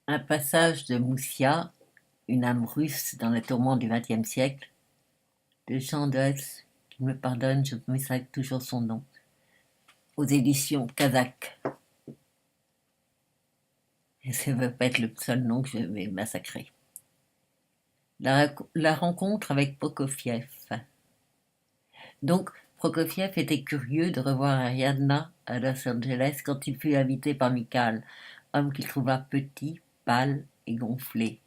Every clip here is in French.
Un passage de Moussia, une âme russe dans les tourments du XXe siècle, de Jean Deutz, qu'il me pardonne, je me toujours son nom, aux éditions Kazakh. Et ça ne va pas être le seul nom que je vais massacrer. La rencontre avec Prokofiev. Donc, Prokofiev était curieux de revoir Ariadna à Los Angeles quand il fut invité par Mikhail, homme qu'il trouva petit, pâle et gonflé.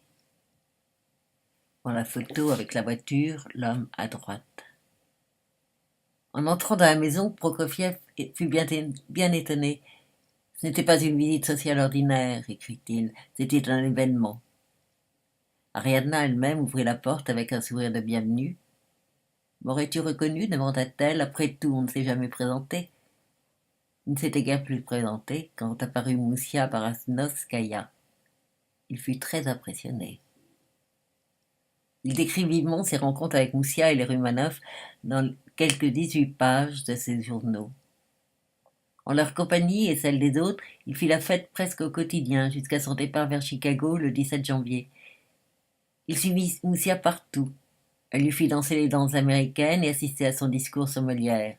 Dans la photo avec la voiture, l'homme à droite. En entrant dans la maison, Prokofiev fut bien étonné. Ce n'était pas une visite sociale ordinaire, écrit-il, c'était un événement. Ariadna elle-même ouvrit la porte avec un sourire de bienvenue. M'aurais-tu reconnu demanda-t-elle. Après tout, on ne s'est jamais présenté. Il ne s'était guère plus présenté quand apparut Moussia Parasnovskaya. Il fut très impressionné. Il décrit vivement ses rencontres avec Moussia et les Romanov dans quelques 18 pages de ses journaux. En leur compagnie et celle des autres, il fit la fête presque au quotidien, jusqu'à son départ vers Chicago le 17 janvier. Il suivit Moussia partout. Elle lui fit danser les danses américaines et assister à son discours sur Molière.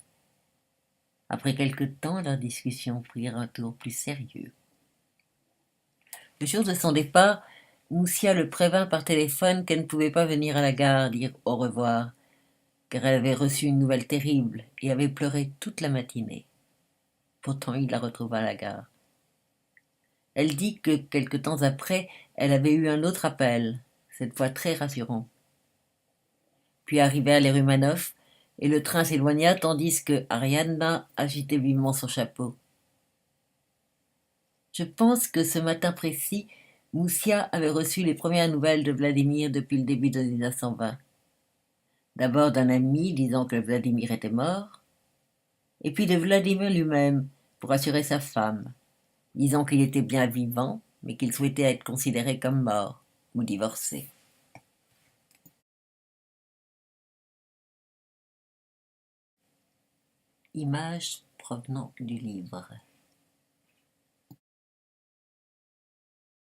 Après quelque temps, leurs discussions prirent un tour plus sérieux. Le jour de son départ, Moussia le prévint par téléphone qu'elle ne pouvait pas venir à la gare dire au revoir, car elle avait reçu une nouvelle terrible et avait pleuré toute la matinée. Pourtant, il la retrouva à la gare. Elle dit que, quelque temps après, elle avait eu un autre appel, cette fois très rassurant. Puis arrivèrent les Romanov, et le train s'éloigna tandis que Ariadna agitait vivement son chapeau. Je pense que ce matin précis, Moussia avait reçu les premières nouvelles de Vladimir depuis le début de 1920. D'abord d'un ami disant que Vladimir était mort, et puis de Vladimir lui-même pour assurer sa femme, disant qu'il était bien vivant, mais qu'il souhaitait être considéré comme mort ou divorcé. Images provenant du livre.